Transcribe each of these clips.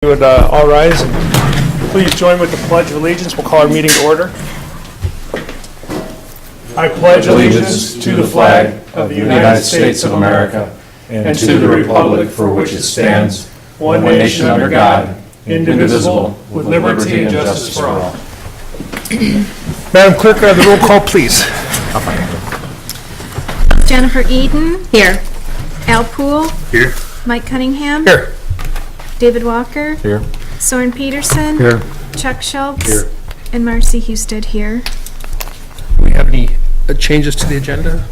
You would all rise and please join with the Pledge of Allegiance. We'll call our meeting to order. I pledge allegiance to the flag of the United States of America and to the republic for which it stands, one nation under God, indivisible, with liberty and justice for all. Madam Clerk, the roll call, please. Jennifer Eden. Here. Al Poole. Here. Mike Cunningham. Here. David Walker. Here. Soren Peterson. Here. Chuck Schultz. Here. And Marcy Husted here. Do we have any changes to the agenda?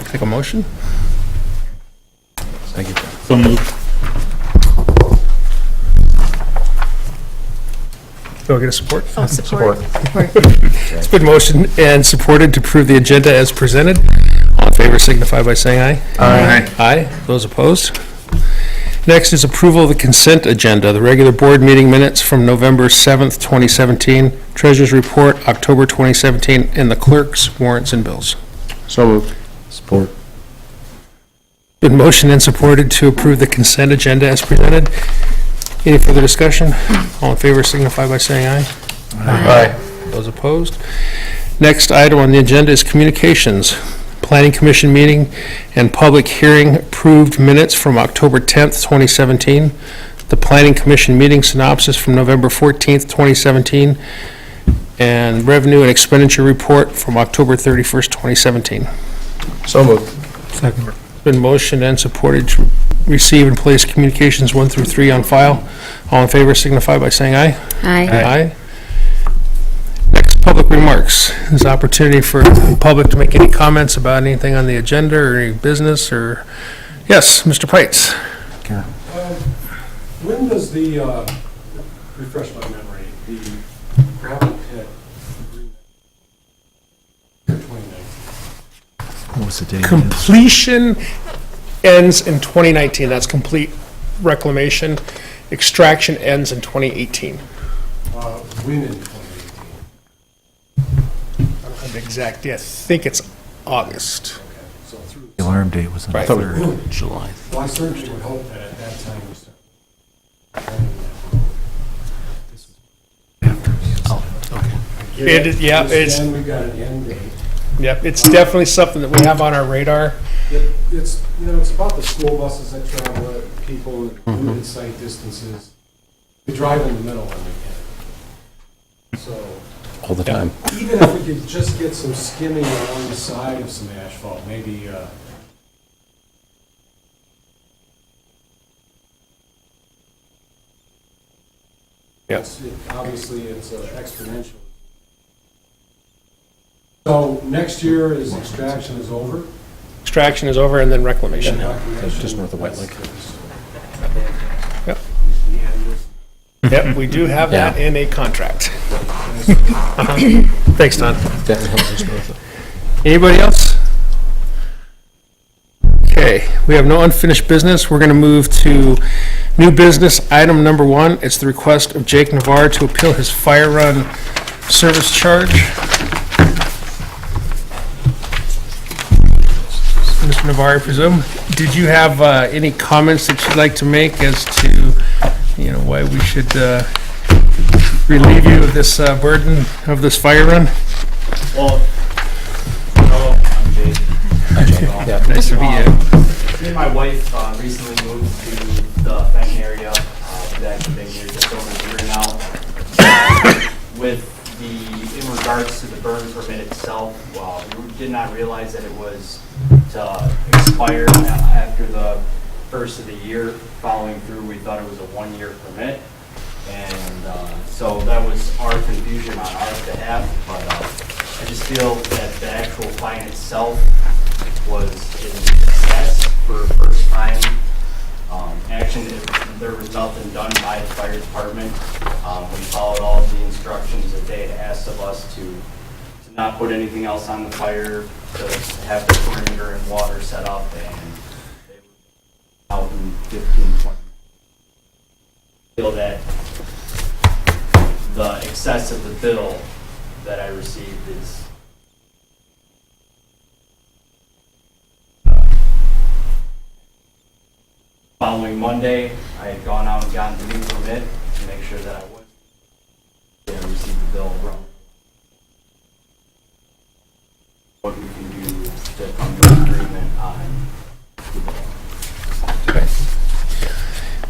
Take a motion. Thank you. So moved. Do I get a support? Oh, support. It's been motioned and supported to approve the agenda as presented. All in favor signify by saying aye. Aye. Aye. Those opposed? Next is approval of the consent agenda, the regular board meeting minutes from November 7th, 2017, treasurer's report, October 2017, and the clerk's warrants and bills. So moved. Support. Been motioned and supported to approve the consent agenda as presented. Any further discussion? All in favor signify by saying aye. Aye. Those opposed? Next item on the agenda is communications. Planning Commission meeting and public hearing approved minutes from October 10th, 2017. The Planning Commission meeting synopsis from November 14th, 2017. And revenue and expenditure report from October 31st, 2017. So moved. Second. Been motioned and supported to receive and place communications 1 through 3 on file. All in favor signify by saying aye. Aye. Aye. Next, public remarks. There's opportunity for the public to make any comments about anything on the agenda or any business or, yes, Mr. Pites. When does the, refresh my memory, the gravel pit agreement, 2019? What was the date? Completion ends in 2019. That's complete reclamation. Extraction ends in 2018. When in 2018? I don't have the exact date. I think it's August. Okay, so through. The alarm date was on Right. 3rd July. Well, I certainly would hope that at that time we start. planning that road. This is- Oh, okay. It is- yeah, it's- Then we've got an end date. Yep, it's definitely something that we have on our radar. It's, you know, it's about the school buses that travel it, people at limited sight distances. We drive in the middle when we can. So All the time. even if we could just get some skimming along the side of some asphalt, maybe, Yep. obviously it's exponential. So next year is extraction is over. Extraction is over and then reclamation. Just north of White Lake. Yep. Yep, we do have that in a contract. Thanks, Don. Anybody else? Okay, we have no unfinished business. We're going to move to new business, item number 1. It's the request of Jake Navarre to appeal his fire run service charge. Mr. Navarre, I presume, did you have any comments that you'd like to make as to, you know, why we should relieve you of this burden of this fire run? Well, hello, I'm Jake. Hi, Jake. Yeah, nice to meet you. Me and my wife recently moved to the Fenton area. We've actually been here just over a year now. In regards to the burn permit itself, we did not realize that it was to expire after the first of the year. Following through, we thought it was a 1-year permit. And so that was our confusion on our behalf, but I just feel that the actual fine itself was in excess for first time action. There was nothing done by the fire department. We followed all of the instructions that they had asked of us to not put anything else on the fire, to have the perimeter and water set up, and they were out in 15, 20. I feel that the excess of the bill that I received is following Monday, I had gone out and gotten the new permit to make sure that I was. I received the bill from what we can do to come to an agreement on.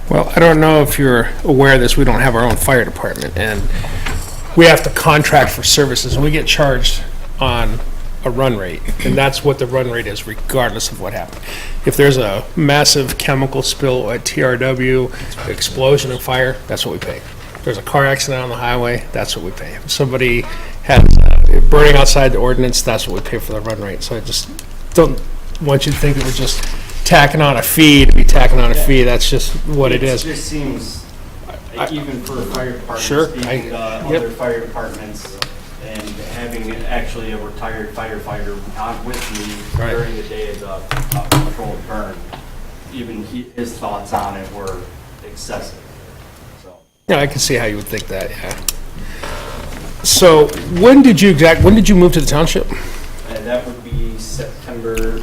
Well, I don't know if you're aware of this, we don't have our own fire department, and we have to contract for services, and we get charged on a run rate, and that's what the run rate is regardless of what happened. If there's a massive chemical spill at TRW, explosion and fire, that's what we pay. If there's a car accident on the highway, that's what we pay. If somebody has burning outside the ordinance, that's what we pay for the run rate. So I just don't want you to think that we're just tacking on a fee to be tacking on a fee. That's just what it is. It just seems, even for a fire department, Sure, speaking to yep. other fire departments, and having actually a retired firefighter on with me Right. during the day of the controlled burn, even his thoughts on it were excessive. So, Yeah, I can see how you would think that, yeah. So when did you move to the township? and that would be September, or we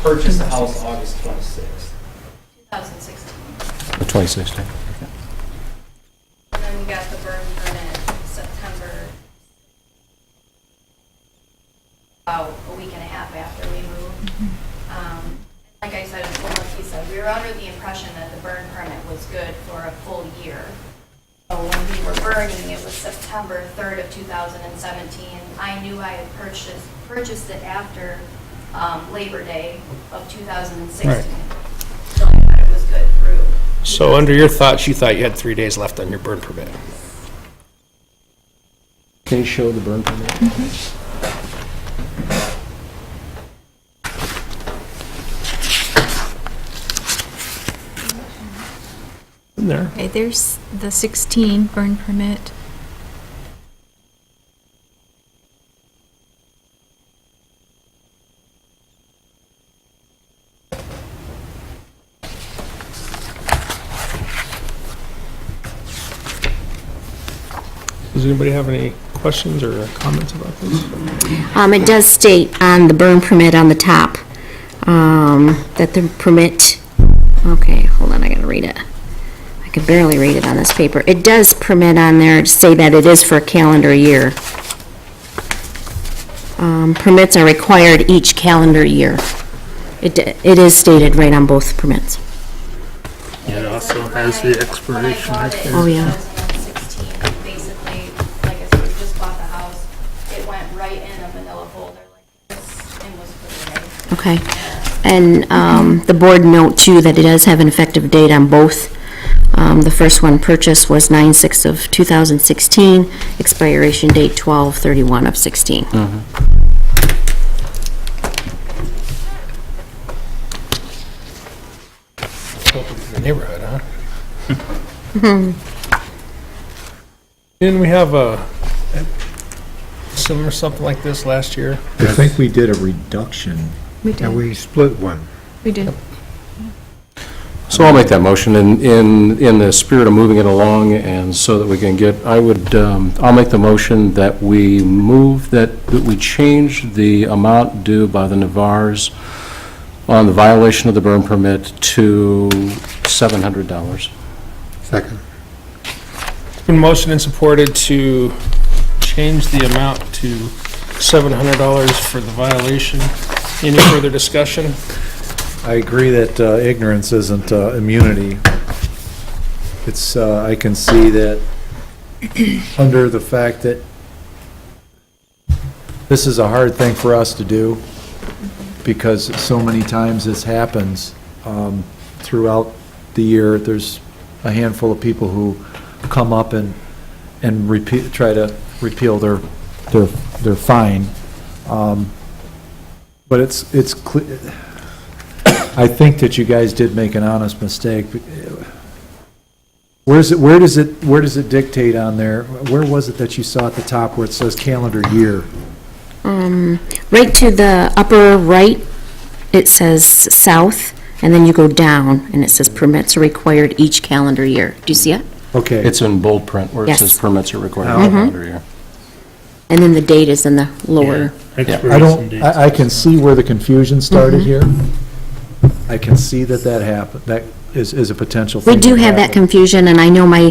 purchased the house August 26th. 2016. The 2016. And then we got the burn permit September, about a week and a half after we moved. Like I said, and like he said, we were under the impression that the burn permit was good for a full year. So when we were burning, it was September 3rd of 2017. I knew I had purchased it after Labor Day of 2016. Right. So I thought it was good through. So under your thoughts, you thought you had 3 days left on your burn permit. Can you show the burn permit? In there. Okay, there's the 16 burn permit. Does anybody have any questions or comments about this? It does state on the burn permit on the top, that the permit, okay, hold on, I gotta read it. I can barely read it on this paper. It does permit on there to say that it is for a calendar year. Permits are required each calendar year. It is stated right on both permits. It also has the expiration When I right bought it there. Oh, yeah. in 2016, basically, like I said, we just bought the house. It went right in a manila folder like this and was put away. Okay. And the board note too that it does have an effective date on both. The first one purchased was 9/6 of 2016, expiration date 12/31 of 16. Welcome to the neighborhood, huh? Didn't we have a similar something like this last year? I think we did a reduction. We And did, we split one. we did. So I'll make that motion in the spirit of moving it along and so that we can get, I'll make the motion that we move, that we change the amount due by the Navars on the violation of the burn permit to $700. Second. It's been motioned and supported to change the amount to $700 for the violation. Any further discussion? I agree that ignorance isn't immunity. It's, I can see that under the fact that this is a hard thing for us to do because so many times this happens throughout the year. There's a handful of people who come up and try to repeal their fine. But it's clear. I think that you guys did make an honest mistake. Where does it dictate on there? Where was it that you saw at the top where it says calendar year? Right to the upper right, it says south, and then you go down, and it says permits are required each calendar year. Do you see it? Okay. It's in bold print where it Yes. says permits are required Oh. by calendar year. And then the date is in the lower. I can see where the confusion started here. I can see that happened, is a potential We thing. do that have that happen. confusion, and I know my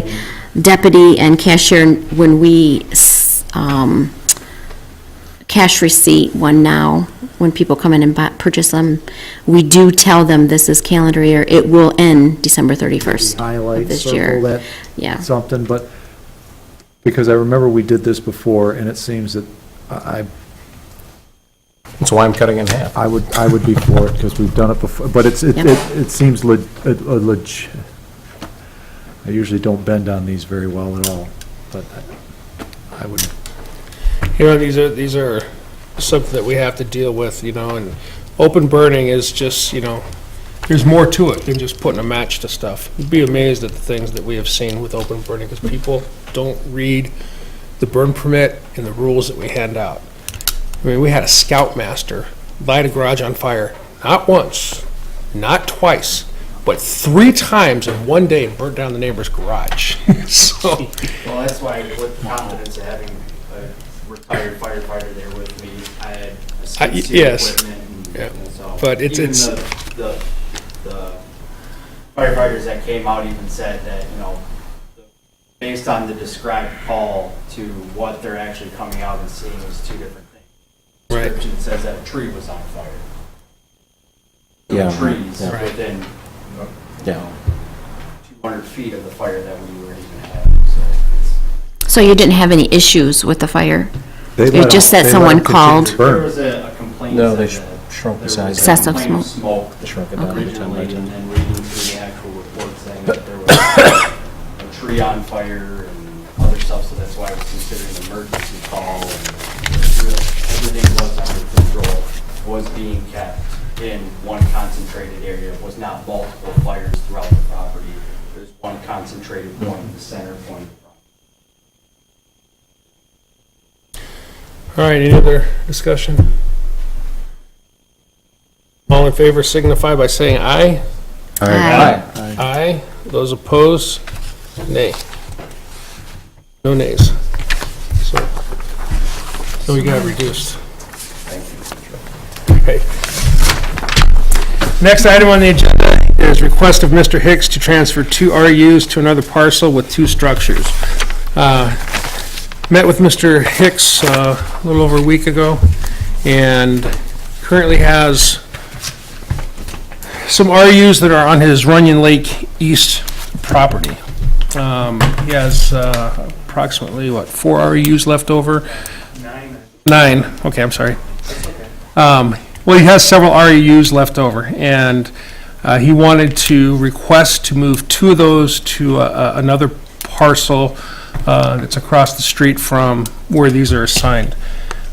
deputy and cashier, when we, cash receipt one now, when people come in and purchase them, we do tell them this is calendar year, it will end December 31st Highlight, of this circle year. that, Yeah. something, but, because I remember we did this before, and it seems that That's why I'm cutting in half. I would be for it, because we've done it before, but it seems I usually don't bend on these very well at all, but I would, You know, these are something that we have to deal with, you know, and open burning is just, you know, there's more to it than just putting a match to stuff. You'd be amazed at the things that we have seen with open burning, because people don't read the burn permit and the rules that we hand out. I mean, we had a scoutmaster light a garage on fire, not once, not twice, but 3 times in one day and burnt down the neighbor's garage. So, Well, that's why with confidence of having a retired firefighter there with me, I had a skid steer yes. equipment Yeah. and so. But it's- even the firefighters that came out even said that, you know, based on the described call to what they're actually coming out and seeing was 2 different things. Right. Description says that a tree was on fire. Yeah. Trees Yeah. within, Yeah. 200 feet of the fire that we were even having, so it's. So you didn't have any issues with the fire? they It let just them- that they let someone them continue called. to There burn. was a complaint. No, that they the- shrunk the there size. was a Excessive complaint of smoke. Smoke They shrunk it down to 10 by originally, 10. and then reading through the actual report saying that there was a tree on fire and other stuff, so that's why it was considered an emergency call. And everything was under control, was being kept in one concentrated area. It was not multiple fires throughout the property. There's one concentrated point, the center point of the property. all right, any other discussion? All in favor signify by saying aye. Aye. Aye. Those opposed, nay. No nays. So we got reduced. Okay. Next item on the agenda is request of Mr. Hicks to transfer 2 RUs to another parcel with 2 structures. Met with Mr. Hicks a little over a week ago, and currently has some RUs that are on his Runyon Lake East property. He has approximately, 4 RUs left over? 9, okay, I'm sorry. Well, he has several RUs left over, and he wanted to request to move 2 of those to another parcel that's across the street from where these are assigned.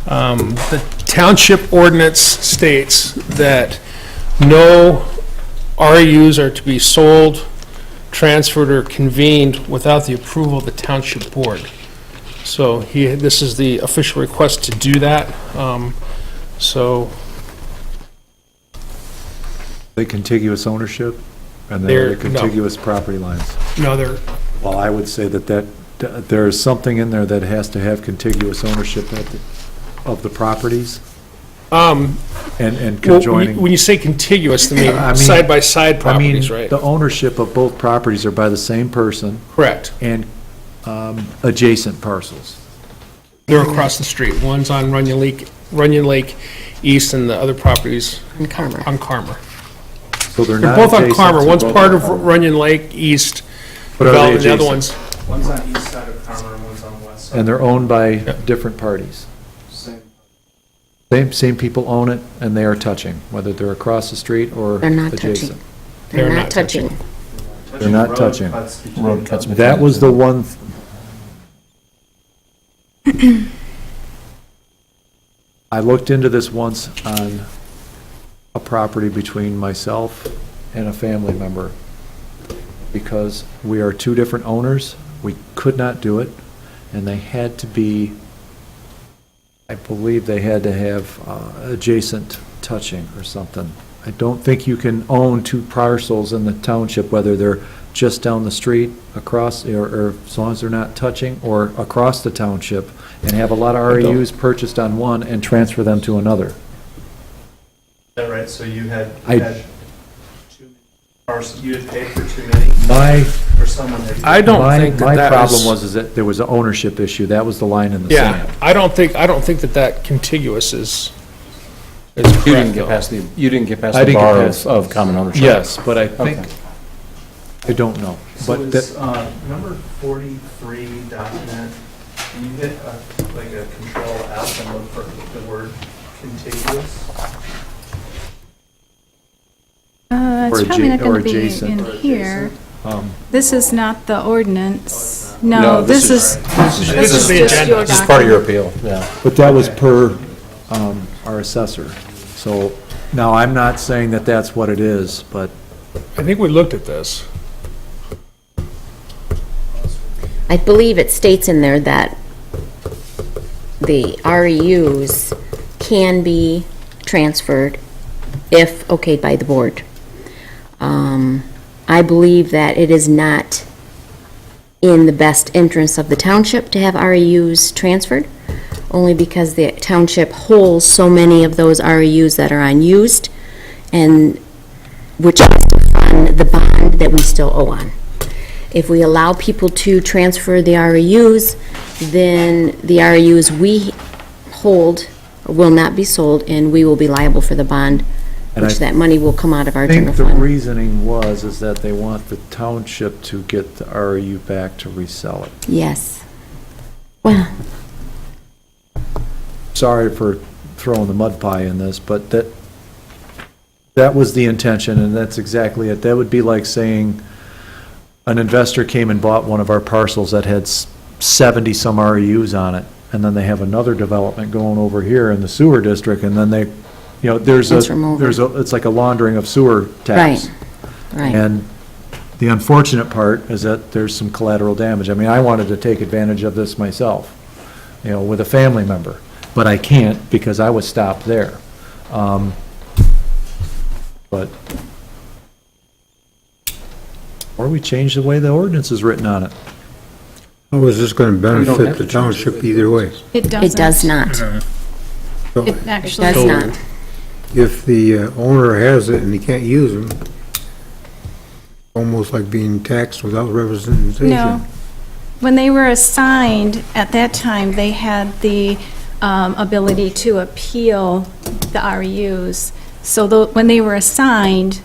The township ordinance states that no RUs are to be sold, transferred, or convened without the approval of the township board. So this is the official request to do that. So They contiguous ownership, and They're- they're no. contiguous property lines. no, they're, Well, I would say that there is something in there that has to have contiguous ownership of the properties and well, conjoining. when you say contiguous, I I mean mean- side-by-side I mean, properties, right? the ownership of both properties are by the same person Correct. and adjacent parcels. They're across the street. One's on Runyon Lake East, and the other property's In Carmer. on Carmer. So they're They're not both on adjacent Carmer. to One's both part of of them. Runyon Lake East But are they development, the other adjacent? one's, One's on east side of Carmer and one's on west side. And they're owned by Yeah. different parties. Same. Same people own it, and they are touching, whether they're across the street or They're not touching. adjacent. They're not touching. They're not Road touching. cuts between Road cuts them. That was the one. I looked into this once on a property between myself and a family member. Because we are 2 different owners, we could not do it, and they had to be, I believe they had to have adjacent touching or something. I don't think you can own 2 parcels in the township, whether they're just down the street, across, or as long as they're not touching, or across the township, and have a lot of REUs purchased on one and transfer them to another. Is that right? So you had I- 2 You had paid for too many, or someone had. I don't think that My that problem was. was that there was an ownership issue. That was the line in the Yeah, sand. I don't think that contiguous is You didn't correct, get though. past you didn't get past I the didn't get bar past- of common ownership. Yes, but I think, Okay. I don't know. So But is, that, number 43 document, can you hit like a control F and look for the word contiguous? Or It's probably not adja- or going to be adjacent. in here. um, This is not the ordinance. No, No, this this is, This is the just agenda. your This is part of your document. appeal, yeah. but that was per our assessor. So now, I'm not saying that that's what it is, but I think we looked at this. I believe it states in there that the REUs can be transferred if okayed by the board. I believe that it is not in the best interest of the township to have REUs transferred, only because the township holds so many of those REUs that are unused, and which is to fund the bond that we still owe on. If we allow people to transfer the REUs, then the REUs we hold will not be sold, and we will be liable for the bond, And which I that money will come out of our I general think the fund. reasoning is that they want the township to get the REU back to resell it. Yes. Well, Sorry for throwing the mud pie in this, but that was the intention, and that's exactly it. That would be like saying an investor came and bought one of our parcels that had 70-some REUs on it, and then they have another development going over here in the sewer district, and then they, Transfer 'em over. it's like a laundering of sewer tax. right. And the unfortunate part is that there's some collateral damage. I mean, I wanted to take advantage of this myself, with a family member, but I can't because I was stopped there. But, or we change the way the ordinance is written on it. How is this going to don't benefit have the to change township either way? It doesn't. It does not. So It It actually. does not. if the owner has it and he can't use them, almost like being taxed without representation. No. When they were assigned, at that time, they had the ability to appeal the REUs. So when they were assigned,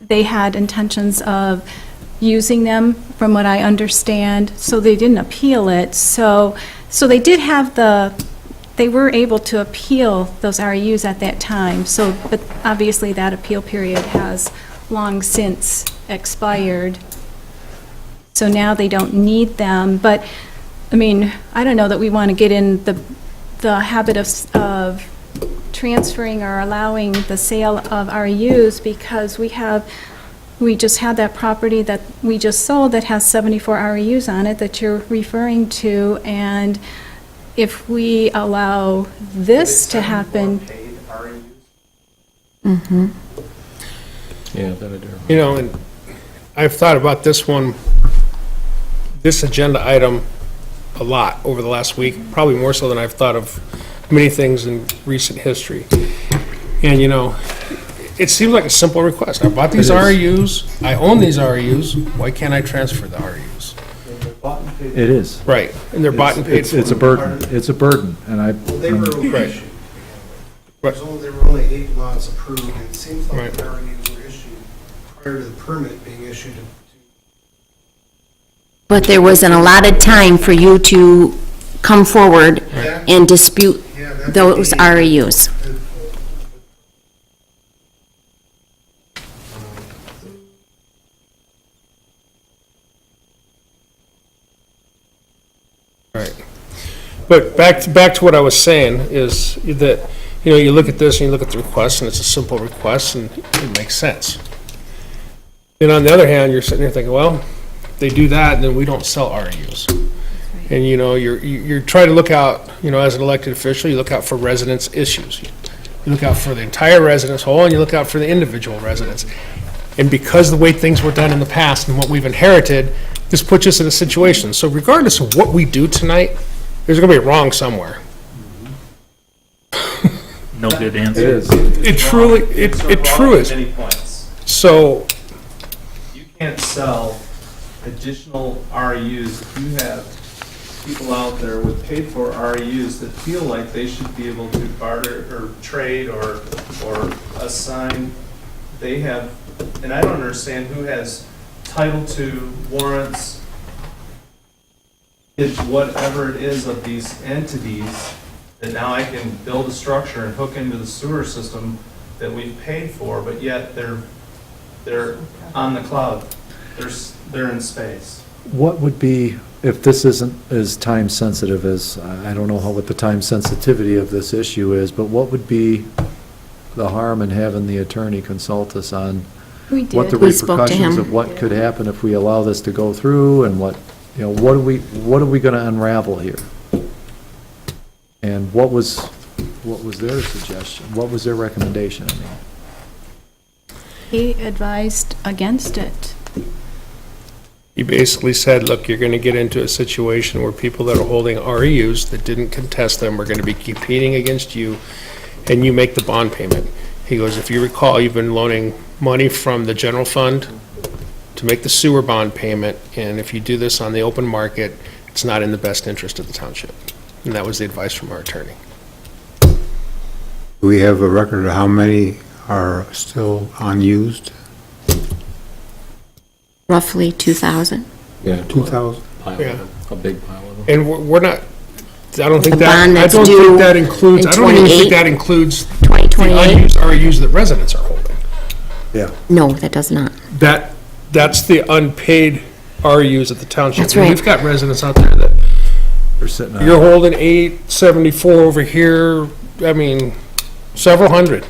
they had intentions of using them, from what I understand, so they didn't appeal it. So they did have they were able to appeal those REUs at that time. So, but obviously that appeal period has long since expired. So now they don't need them, but, I mean, I don't know that we want to get in the habit of transferring or allowing the sale of REUs, because we just had that property that we just sold that has 74 REUs on it that you're referring to, and if we allow this to happen, Paid REUs? Mm-hmm. Yeah, that I do. And I've thought about this agenda item a lot over the last week, probably more so than I've thought of many things in recent history. And, it seems like a simple request. I bought these REUs, I own these REUs, why can't I transfer the REUs? It is. Right, and they're bought and paid for. It's a burden. It's a burden, and Well, they were Right. issued. There were only 8 lots approved, and it seems like Right. the REUs were issued prior to the permit being issued. But there was an allotted time for you to come forward and dispute Yeah, that's those the- REUs. Right. But back to what I was saying is that, you look at this and you look at the request, and it's a simple request, and it makes sense. Then on the other hand, you're sitting there thinking, well, if they do that, then we don't sell REUs. And, you're trying to look out, as an elected official, you look out for residents' issues. You look out for the entire residence whole, and you look out for the individual residents. And because the way things were done in the past and what we've inherited, this puts us in a situation. So regardless of what we do tonight, there's going to be a wrong somewhere. No good it answer. is. It truly, it It's true wrong at is. many points. So can't sell additional REUs if you have people out there with paid-for REUs that feel like they should be able to barter or trade or assign. They have, and I don't understand who has title to warrants, it's whatever it is of these entities, that now I can build a structure and hook into the sewer system that we've paid for, but yet they're on the cloud. They're in space. What would be, if this isn't as time-sensitive as, I don't know what the time sensitivity of this issue is, but what would be the harm in having the attorney consult us on We what the did. We spoke to repercussions him. of what could happen if we allow this to go through, and what, you know, what are we gonna unravel here? And what was their suggestion? What was their recommendation, I mean? He advised against it. He basically said, look, you're going to get into a situation where people that are holding REUs that didn't contest them are going to be competing against you, and you make the bond payment. He goes, if you recall, you've been loaning money from the general fund to make the sewer bond payment, and if you do this on the open market, it's not in the best interest of the township. And that was the advice from our attorney. Do we have a record of how many are still unused? Roughly 2,000. Yeah. 2,000? Yeah. A big pile of them. And we're not, I don't think The that, bond I that's don't due think that includes, in I don't even 28. think that includes the 2028? unused REUs that residents are holding. Yeah. No, that does not. That's the unpaid REUs at the township. That's And right. We've got residents out there that, They're sitting on. you're holding 874 over here, I mean, several hundred.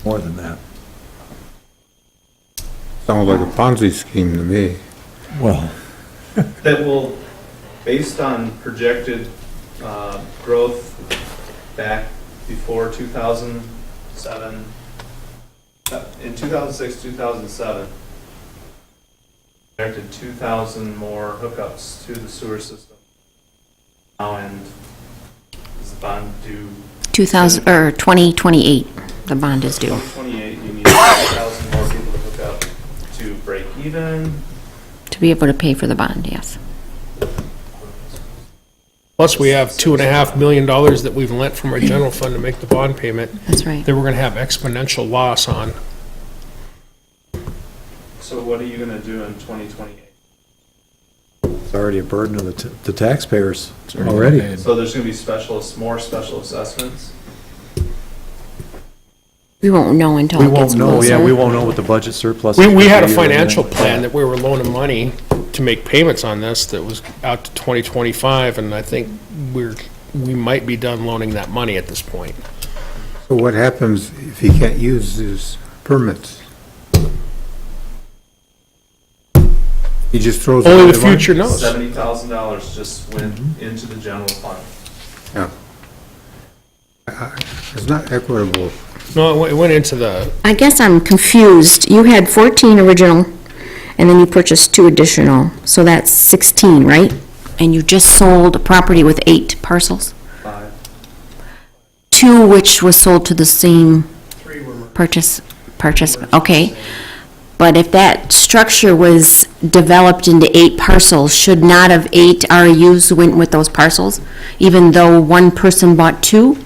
More than that. Sounds like a Ponzi scheme to me. Well, That will, based on projected growth back before 2007, in 2006, 2007, projected 2,000 more hookups to the sewer system. Now, and is the bond due 2028, the bond is due. 2028? You need 2,000 more people to hook up to break even. To be able to pay for the bond, yes. Plus, we have $2.5 million that we've lent from our general fund to make the bond payment That's right. that we're going to have exponential loss on. So what are you going to do in 2028? it's already a burden of the taxpayers already already. paid. So there's going to be more special assessments? We won't know until We it gets won't know, closer. yeah, we won't know what the budget surplus. We had a is gonna be or financial anything. plan that we were loaning money to make payments on this that was out to 2025, and I think we might be done loaning that money at this point. So what happens if he can't use his permits? He just throws it Only away? the future knows. $70,000 just went into the general fund. It's not equitable. No, it went into the, I guess I'm confused. You had 14 original, and then you purchased 2 additional, so that's 16, right? And you just sold a property with 8 parcels? 5. 2 which was sold to the same 3 were purchase, okay. But if that structure was developed into 8 parcels, should not have 8 RUs went with those parcels, even though one person bought 2?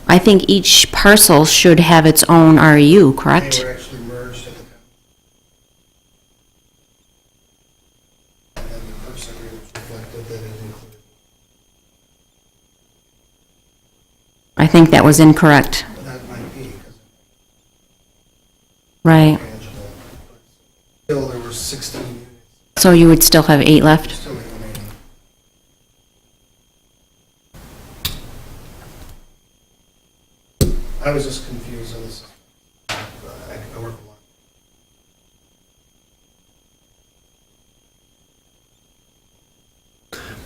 I think each parcel should have its own RU, correct? They were actually merged at the time. And then the purchase agreement reflected that it included, I think that was incorrect. but that might be, because Right. it's tangible. But still, there were 16 units So you would still have 8 left? still remaining. I was just confused on this. I work a lot.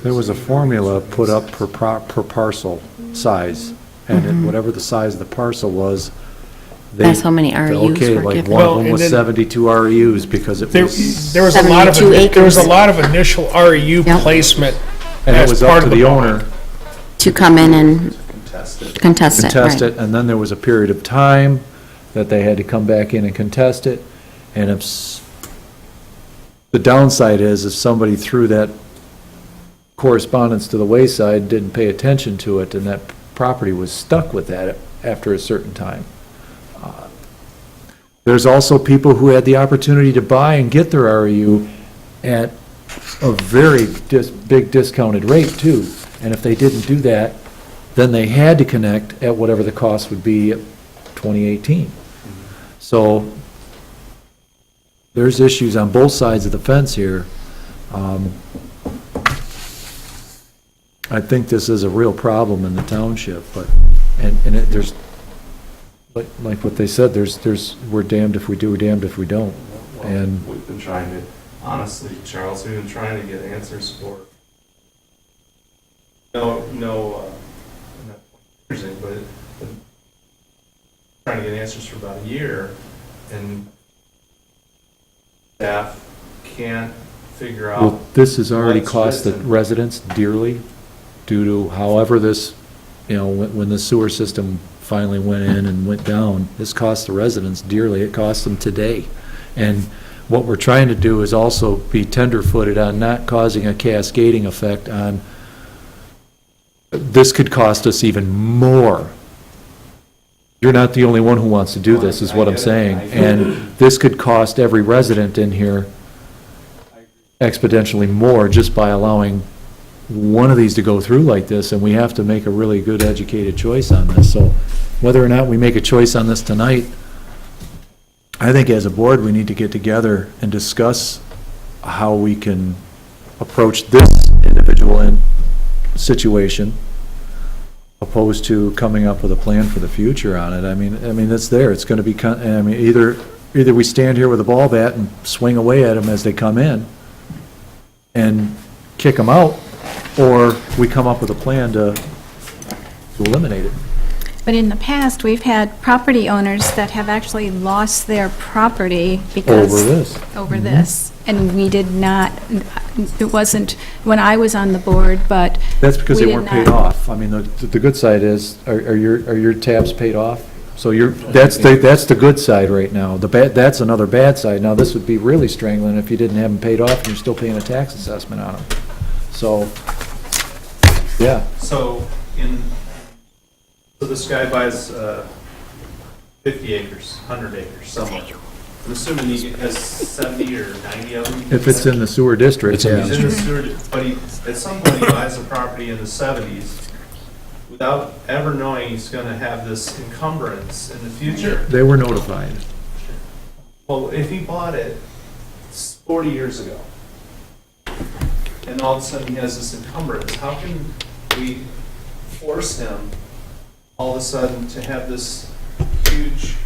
There was a formula put up per parcel size, and then whatever the size of the parcel was, they. That's how many RUs Okay, were like given. one of Well, them and was then- 72 RUs because it there was, was a lot of, 72 there was a acres. lot of initial REU Yep. placement and it as was part up to of the the bond. owner To come in and Contested. contest to it, test right? it, and then there was a period of time that they had to come back in and contest it, and if The downside is if somebody threw that correspondence to the wayside, didn't pay attention to it, and that property was stuck with that after a certain time. There's also people who had the opportunity to buy and get their REU at a very big discounted rate too. And if they didn't do that, then they had to connect at whatever the cost would be at 2018. So there's issues on both sides of the fence here. I think this is a real problem in the township, but, there's, like what they said, we're damned if we do, we're damned if we don't. And We've been trying to, honestly, Charles, we've been trying to get answers for, I'm not pointing but trying to get answers for about a year, and staff can't figure out. well, this has already what's cost the written. residents dearly due to however this, when the sewer system finally went in and went down, this cost the residents dearly. It cost them today. And what we're trying to do is also be tenderfooted on not causing a cascading effect on, this could cost us even more. You're not the only one who wants to do this, is what I'm saying. And this could cost every resident in here exponentially more just by allowing one of these to go through like this, and we have to make a really good educated choice on this. So whether or not we make a choice on this tonight, I think as a board, we need to get together and discuss how we can approach this individual situation opposed to coming up with a plan for the future on it. I mean, it's there. It's going to be, either we stand here with a ball bat and swing away at them as they come in and kick them out, or we come up with a plan to eliminate it. But in the past, we've had property owners that have actually lost their property because... Over this. Over this. And we did not, it wasn't when I was on the board, but... That's because we they did weren't paid not- off. I mean, the good side is, are your tabs paid off? So that's the good side right now. That's another bad side. Now, this would be really strangling if you didn't have them paid off and you're still paying a tax assessment on them. So, yeah. So this guy buys 50 acres, 100 acres, somewhere. I'm assuming he has 70 or 90 of them. If it's in the sewer district, It's in the yeah. He's in the sewer, but at some point he buys a property in the 70s without ever knowing he's going to have this encumbrance in the future. They were notified. Well, if he bought it 40 years ago, and all of a sudden he has this encumbrance, how can we force him all of a sudden to have this huge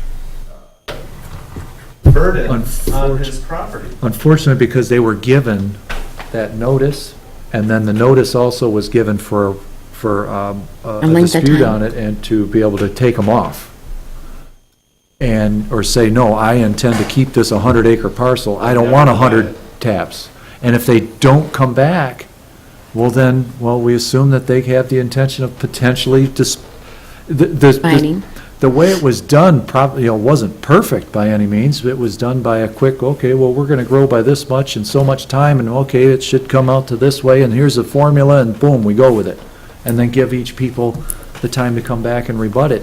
burden on his property? Unfortunately, because they were given that notice, and then the notice also was given for a length of dispute time. on it, and to be able to take them off. Or say, no, I intend to keep this 100-acre parcel, I don't want 100 taps. And if they don't come back, well, we assume that they have the intention of potentially Finding. the way it was done probably, wasn't perfect by any means. It was done by a quick, okay, well, we're gonna grow by this much in so much time, and okay, it should come out to this way, and here's a formula, and boom, we go with it. And then give each people the time to come back and rebut it.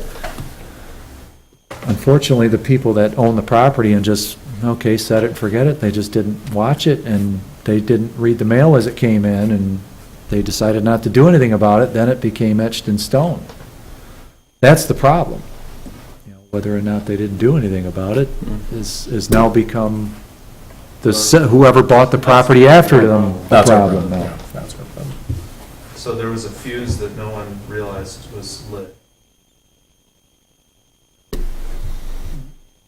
Unfortunately, the people that own the property and just, okay, set it and forget it, they just didn't watch it, and they didn't read the mail as it came in, and they decided not to do anything about it, then it became etched in stone. That's the problem. Whether or not they didn't do anything about it is now become whoever bought the property after them the That's our problem now. Yeah, that's our problem. So there was a fuse that no one realized was lit.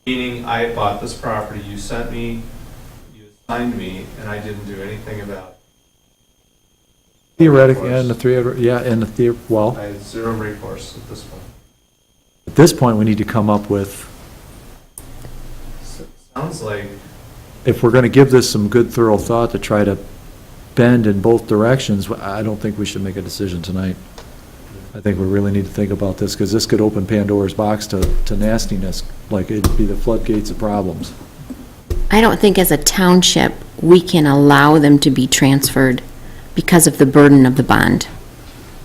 Meaning I bought this property, you sent me, you assigned me, and I didn't do anything about it. Theoretically, well, I had zero recourse at this point. at this point, we need to come up with, Sounds like if we're gonna give this some good thorough thought to try to bend in both directions, I don't think we should make a decision tonight. I think we really need to think about this, because this could open Pandora's box to nastiness, like it'd be the floodgates of problems. I don't think as a township, we can allow them to be transferred because of the burden of the bond.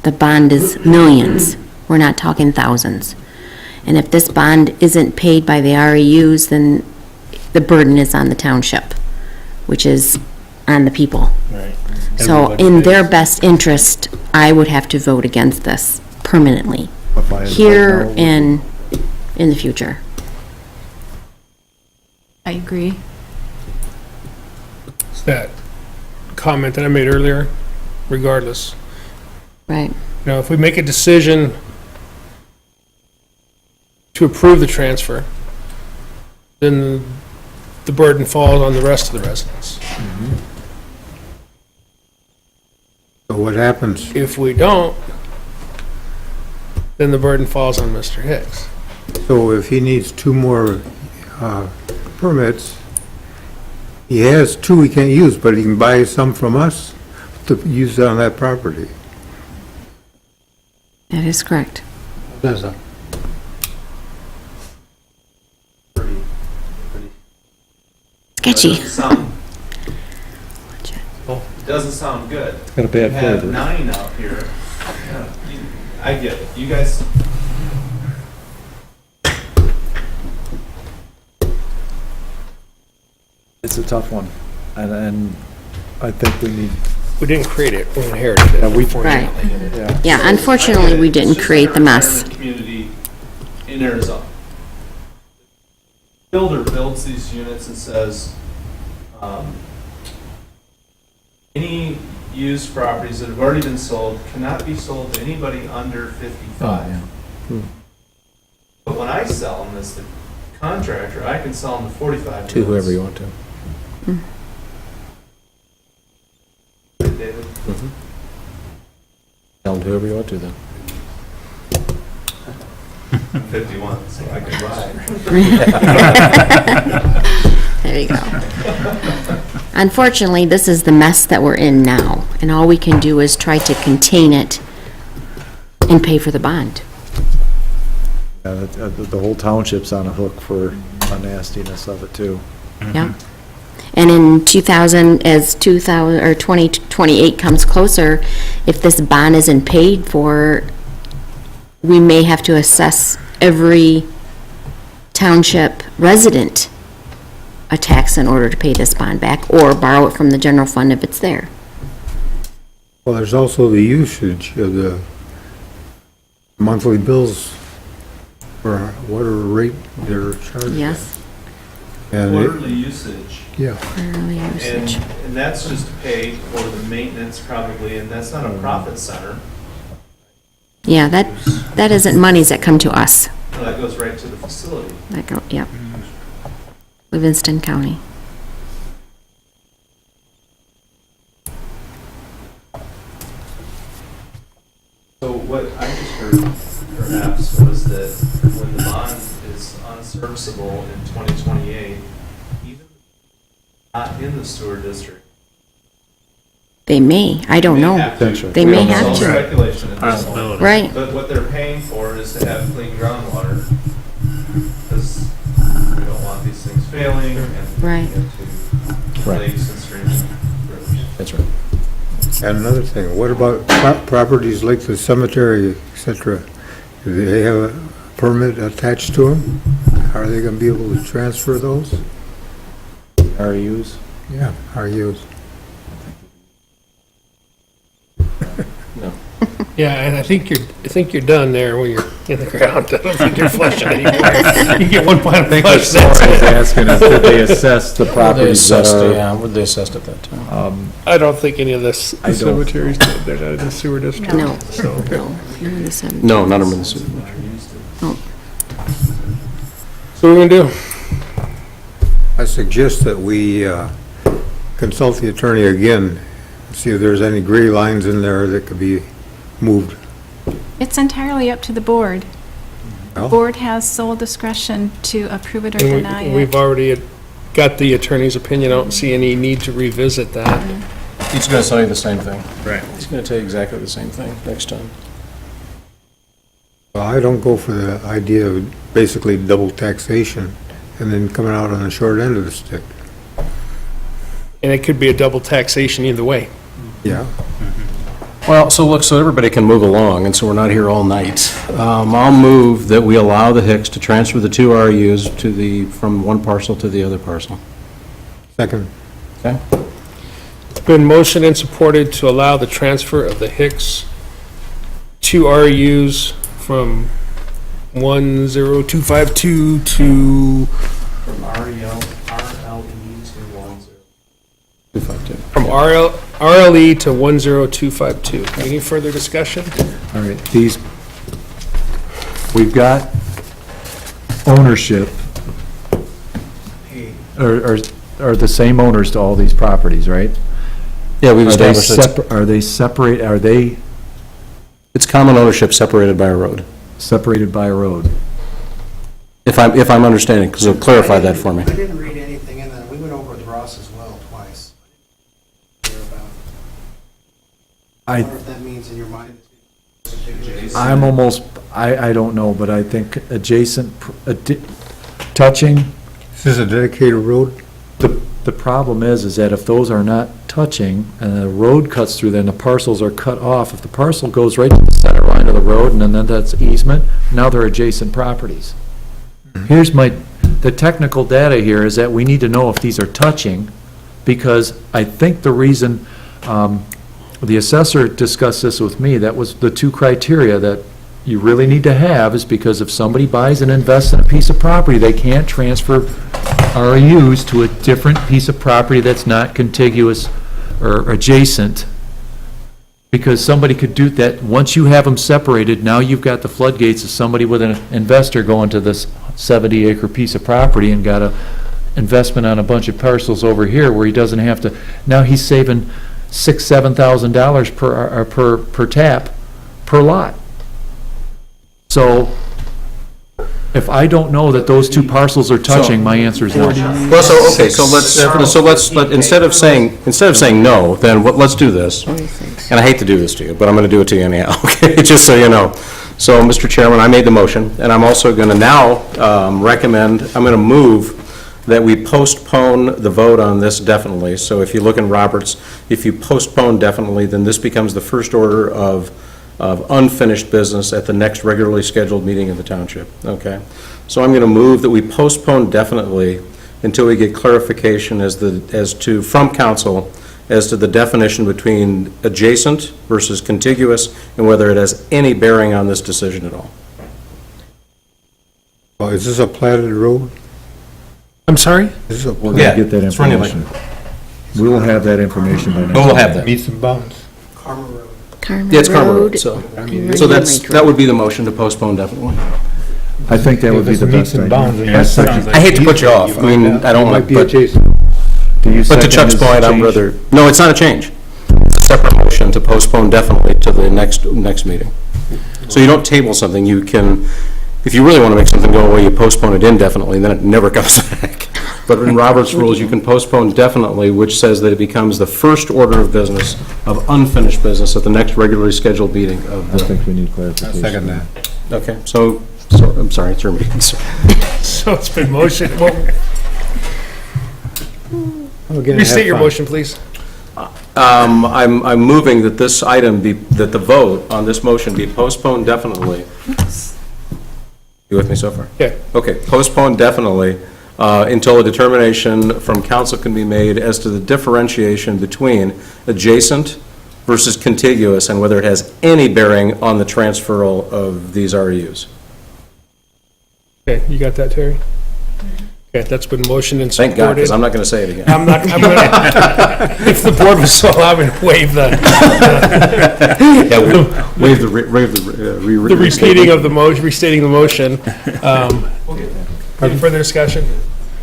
The bond is millions. We're not talking thousands. And if this bond isn't paid by the REUs, then the burden is on the township, which is on the people. Right. So in their best interest, I would have to vote against this permanently, If I had to vote here no, and in the future. I agree. It's that comment that I made earlier, regardless. Right. You know, if we make a decision to approve the transfer, then the burden falls on the rest of the residents. So what happens? If we don't, then the burden falls on Mr. Hicks. So if he needs 2 more permits, he has 2 he can't use, but he can buy some from us to use on that property. That is correct. That's a- Sketchy. It doesn't sound good. got a bad You have flavor. 9 out here. I get it. You guys, It's a tough one, and I think we need, We didn't create it, we inherited it. Yeah, we- Right. yeah. Yeah, unfortunately, we didn't create the mess. It's just a retirement community in Arizona. Builder builds these units and says, any used properties that have already been sold cannot be sold to anybody under 55. But when I sell them as the contractor, I can sell them to 45. To whoever you want to. David? Tell them to whoever you want to then. I'm 51, so I can buy. There you go. Unfortunately, this is the mess that we're in now, and all we can do is try to contain it and pay for the bond. The whole township's on a hook for the nastiness of it, too. Yeah. And in 2028 comes closer, if this bond isn't paid for, we may have to assess every township resident a tax in order to pay this bond back, or borrow it from the general fund if it's there. Well, there's also the usage of the monthly bills for whatever rate they're charged. Yes, And it- Quarterly usage. yeah, quarterly usage. And that's just paid for the maintenance probably, and that's not a profit center. Yeah, that isn't monies that come to us. No, that goes right to the facility. That go, yep. Livingston County. So what I just heard perhaps was that when the bond is unserviceable in 2028, even not in the sewer district. They may, I don't know. They may have It's all to. speculation at this point. Right, But what they're paying for is to have clean groundwater, because we don't want these things failing and Right. into lakes and streams and rivers. That's right. and another thing, what about properties like the cemetery, et cetera? Do they have a permit attached to them? Are they gonna be able to transfer those? REUs? Yeah, are you? Yeah, and I think you're done there when you're in the ground. I don't think you're flushing anymore. You get one final flush, that's I was it. asking is, did they assess the properties that are, Yeah, what they assessed at that time. I don't think any of this I don't. cemeteries, they're not in the sewer district. no, So, no. None of the cemeteries. No, none of them in the sewer. so what are we gonna do? I suggest that we consult the attorney again, see if there's any gray lines in there that could be moved. It's entirely up to the board. Well, Board has sole discretion to approve it or deny And we've it. already got the attorney's opinion. I don't see any need to revisit that. He's gonna tell you the same thing. Right. He's gonna tell you exactly the same thing next time. Well, I don't go for the idea of basically double taxation and then coming out on the short end of the stick. And it could be a double taxation either way. Yeah. Well, so look, so everybody can move along, and so we're not here all night. I'll move that we allow the Hicks to transfer the 2 RUs from one parcel to the other parcel. Second. Okay? It's been motioned and supported to allow the transfer of the Hicks 2 RUs from 10252 to, From RLE to 10. from RLE to 10252. Any further discussion? All right, we've got ownership, are the same owners to all these properties, right? Yeah, we've Are they established it's, are they separate, are they it's common ownership separated by a road, separated by a road? if I'm understanding, so clarify that for me. I didn't read anything in that. We went over with Ross as well twice. Hear about- I wonder if that means in your mind. I'm almost, I don't know, but I think adjacent, touching, Is this a dedicated road? the problem is that if those are not touching, and the road cuts through, then the parcels are cut off. If the parcel goes right to the center line of the road, and then that's easement, now they're adjacent properties. Here's the technical data here is that we need to know if these are touching, because I think the reason, the assessor discussed this with me, that was the 2 criteria that you really need to have, is because if somebody buys and invests in a piece of property, they can't transfer RUs to a different piece of property that's not contiguous or adjacent, because somebody could do that. Once you have them separated, now you've got the floodgates of somebody with an investor going to this 70-acre piece of property and got a investment on a bunch of parcels over here where he doesn't have to, now he's saving $6,000-$7,000 per tap, per lot. So if I don't know that those 2 parcels are touching, my answer is no. Well, instead of saying no, then let's do this. And I hate to do this to you, but I'm going to do it to you anyhow, okay, just so you know. So, Mr. Chairman, I made the motion, and I'm also going to now I'm going to move that we postpone the vote on this definitely. So if you look in Roberts, if you postpone definitely, then this becomes the first order of unfinished business at the next regularly scheduled meeting of the township, okay? So I'm going to move that we postpone definitely until we get clarification from council as to the definition between adjacent versus contiguous and whether it has any bearing on this decision at all. Oh, is this a platted road? I'm sorry? Is this a We're going to get that it's running information. We will have that information by next. We'll have that. meets and bounds? Karma Road. Yeah, it's Carver Road, so that would be the motion to postpone definitely. I think that would be the best idea. I hate to put you off, I mean, I don't want to, but to Chuck's point, I'm rather, no, it's not a change. It's a separate motion to postpone definitely to the next meeting. So you don't table something, you can, if you really want to make something go away, you postpone it indefinitely, and then it never comes back. But in Robert's rules, you can postpone definitely, which says that it becomes the first order of business of unfinished business at the next regularly scheduled meeting of I the... think we need clarification. Second that. Okay, so I'm sorry, it's your meeting, sir. So it's been motioned, well, restate your motion, please. I'm moving that this item that the vote on this motion be postponed definitely. You with me so far? Yeah. Okay, postponed definitely until a determination from council can be made as to the differentiation between adjacent versus contiguous and whether it has any bearing on the transferal of these RUs. Okay, you got that, Terry? Okay, that's been motioned and supported. Thank God, because I'm not going to say it again. I'm gonna, if the board was so allowing to waive the, Yeah, waive the the repeating of the motion, restating the motion. Any further discussion?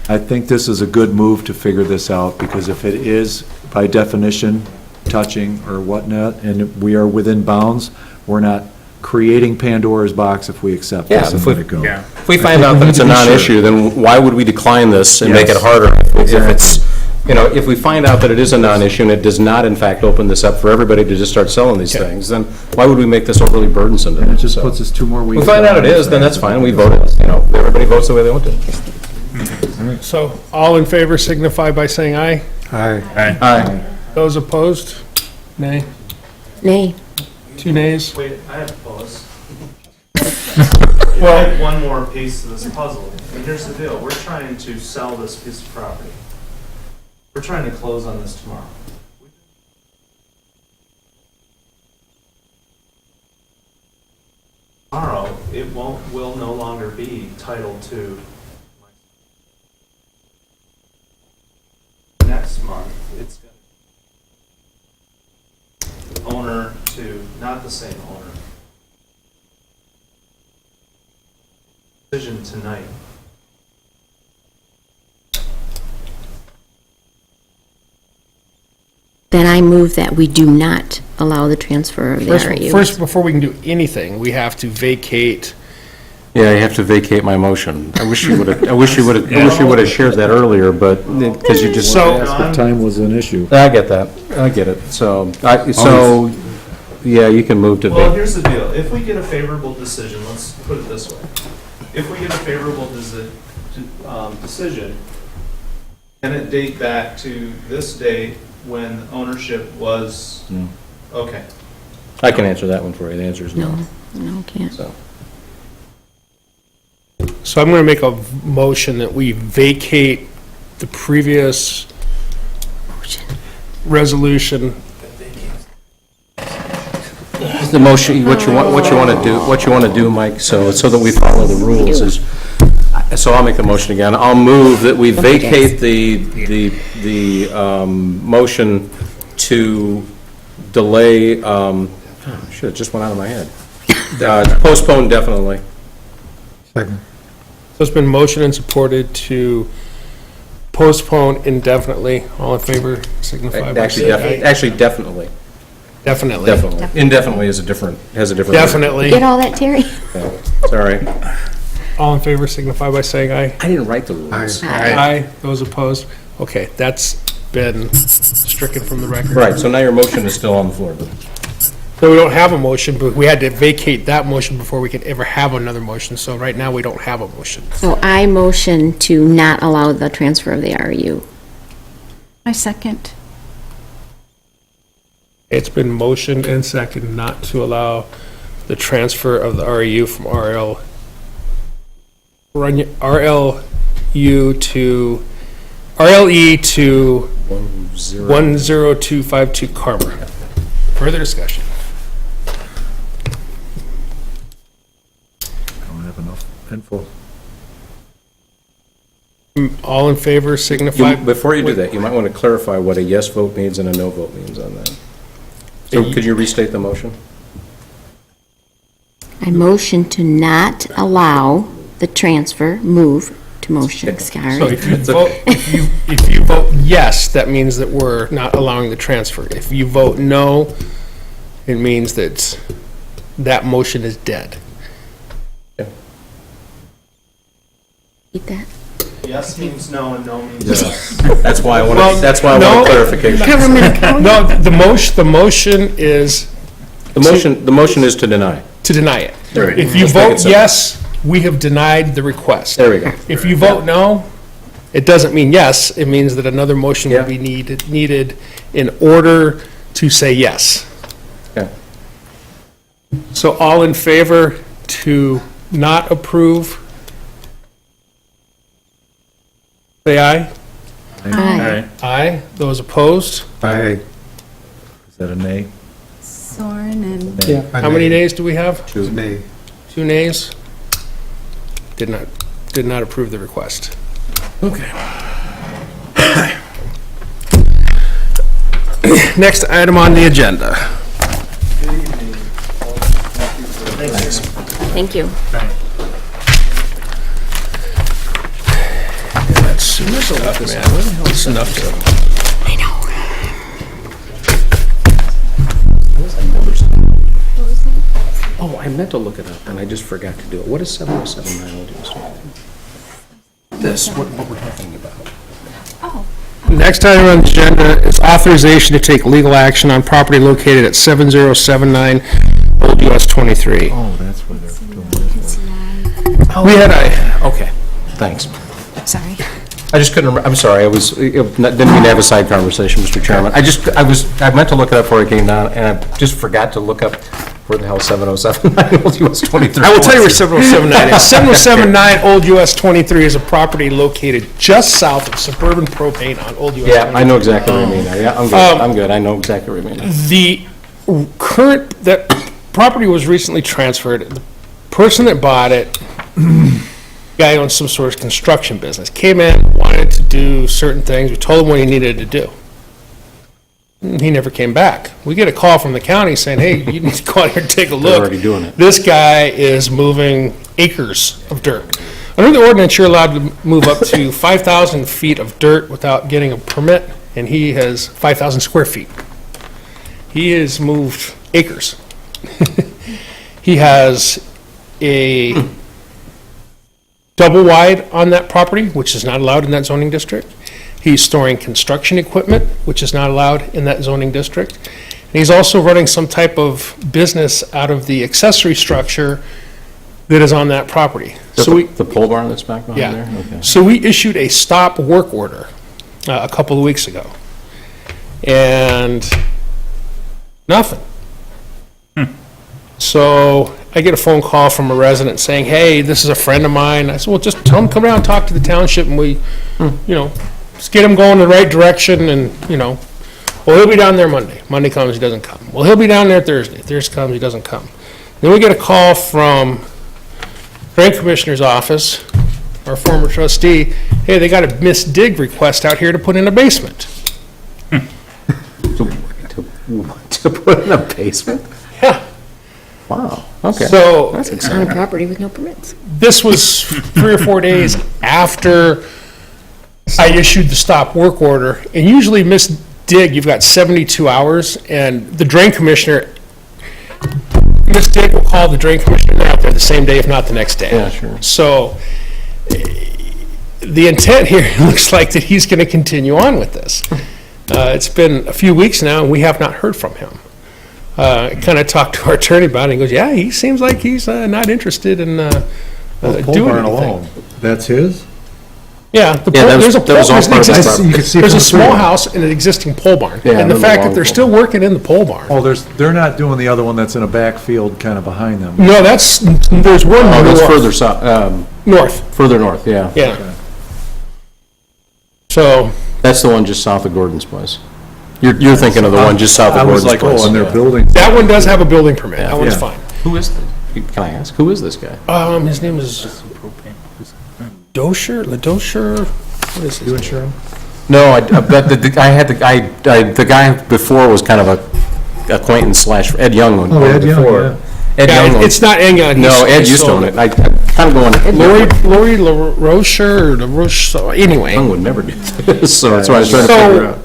I think this is a good move to figure this out, because if it is, by definition, touching or whatnot, and we are within bounds, we're not creating Pandora's box if we accept Yeah, this and if we- let it go. If we find out that it's a non-issue, then why would we decline this and make it Yes. harder? If it's, if we find out that it is a non-issue and it does not in fact open this up for everybody to just start selling these things, then why would we make this overly burdensome to And them? it just So, puts us 2 more if weeks. we find out it down. is, then that's fine, we voted, everybody votes the way they want to. So, all in favor signify by saying aye. Aye. Aye. Those opposed? Nay. Nay. 2 nays? Wait, I have to pause. Well, I have one more piece to this puzzle. And here's the deal, we're trying to sell this piece of property. We're trying to close on this tomorrow. Tomorrow, it will no longer be title to. Next month, it's going to owner to, not the same owner. Decision tonight. Then I move that we do not allow the transfer of the RUs. First, before we can do anything, we have to vacate. Yeah, you have to vacate my motion. I wish you would have shared that earlier, but, because you just. So- Ask if time was an issue. I get that. I get it. So, yeah, you can move to Well, vacate. here's the deal. If we get a favorable decision, let's put it this way. If we get a favorable decision, can it date back to this date when ownership was, No. okay. I can answer that one for you. The answer is no. No, can't. So, So I'm going to make a motion that we vacate the previous resolution. the motion, what you want to do, Mike, so that we follow the rules is, so I'll make the motion again. I'll move that we vacate the motion to delay, shit, it just went out of my head. Postpone definitely. Second. So it's been motioned and supported to postpone indefinitely. All in favor signify by saying aye. Actually, definitely. Definitely. Definitely. Indefinitely has a different. Definitely. Get all that, Terry? Sorry. All in favor signify by saying aye. I didn't write the rules. Aye. Those opposed? Okay, that's been stricken from the record. Right, so now your motion is still on the floor. So we don't have a motion, but we had to vacate that motion before we could ever have another motion. So right now, we don't have a motion. So I motion to not allow the transfer of the RU. I second. It's been motioned and seconded not to allow the transfer of the REU from RLU to RLE to 10252 Carmer. Further discussion. I don't have enough info. All in favor signify. Before you do that, you might want to clarify what a yes vote means and a no vote means on that. So could you restate the motion? I motion to not allow the transfer, move to motion, So sorry. if you vote yes, that means that we're not allowing the transfer. If you vote no, it means that that motion is dead. Eat that. Yes means no and no means yes. That's why I want Well, no. clarification. No, the motion is The motion is to deny. to deny it. Right. If you Let's make it vote simple. yes, we have denied the request. There we go. If you vote no, it doesn't mean yes, it means that another motion Yeah. will be needed in order to say yes. Okay. So all in favor to not approve? Say aye. Aye. Aye. Those opposed? Aye. Is that a nay? Soren and How many nays do we have? Nay. 2 nays? Did not approve the request. Okay. Next item on the agenda. Thank you. That's stuff, man. What the hell is snuff to? I know. Oh, I meant to look it up, and I just forgot to do it. What is 7079 do? This, what we're talking about. Next item on the agenda is authorization to take legal action on property located at 7079 Old US 23. Oh, that's what they're doing this. We had a, Okay, thanks. Sorry. I just couldn't, I'm sorry, didn't mean to have a side conversation, Mr. Chairman. I meant to look it up before I came down, and I just forgot to look up where the hell 7079 Old US 23 I will tell you where was. 7079 is. 7079 Old US 23 is a property located just south of Suburban Propane on Old US 23. Yeah, I know exactly what you mean now. Yeah, I'm good, I know exactly what you mean. The that property was recently transferred. The person that bought it, guy owns some sort of construction business, came in, wanted to do certain things. We told him what he needed to do. He never came back. We get a call from the county saying, hey, you need to go out here and take a look. They're already doing it. This guy is moving acres of dirt. Under the ordinance, you're allowed to move up to 5,000 feet of dirt without getting a permit, and he has 5,000 square feet. He has moved acres. He has a double wide on that property, which is not allowed in that zoning district. He's storing construction equipment, which is not allowed in that zoning district. And he's also running some type of business out of the accessory structure that is on that property. So we, The pole barn that's back behind there? yeah. Okay. So we issued a stop work order a couple of weeks ago. And nothing. So I get a phone call from a resident saying, hey, this is a friend of mine. I said, well, just tell him, come down and talk to the township, and we, just get him going in the right direction, and, well, he'll be down there Monday. Monday comes, he doesn't come. Well, he'll be down there Thursday. Thursday comes, he doesn't come. Then we get a call from Drain Commissioner's office, our former trustee, hey, they got a misdig request out here to put in a basement. To put in a basement? Yeah. Wow, okay. So That's On a exciting. property with no permits. this was 3 or 4 days after I issued the stop work order. And usually, Miss Dig, you've got 72 hours, and the drain commissioner, Miss Dig will call the drain commissioner out there the same day, if not the next day. Yeah, sure. So the intent here looks like that he's going to continue on with this. It's been a few weeks now, and we have not heard from him. I kind of talked to our attorney about it, and he goes, yeah, he seems like he's not interested in Pole doing barn anything. alone, that's his? Yeah, Yeah, that was- there's a that was all there's an part of his existing- property. You can see there's from a the small photo. house and an existing pole barn. Yeah, I And the remember fact the that they're long still working in the pole barn. Oh, they're not doing the other one that's in a backfield kind of behind them. No, there's one Oh, that's north. further south, North, further north, yeah. yeah. Okay. So, That's the one just south of Gordon's place. You're thinking of the one just south I of was Gordon's like, place. oh, and they're building. that one does have a building permit, that one's Yeah. fine. Who is, can I ask, who is this guy? His name is LaDosher, what is his You name? insure them? No, but the guy before was kind of a acquaintance slash Ed Young owned Oh, it Ed Young, before. yeah. Ed Yeah, Young owned- it's not Enga. No, Ed used to own it. I kind of going, Ed Lori LaRoche, or LaRoche, so anyway. Young would never do this, so that's why I was trying to figure out.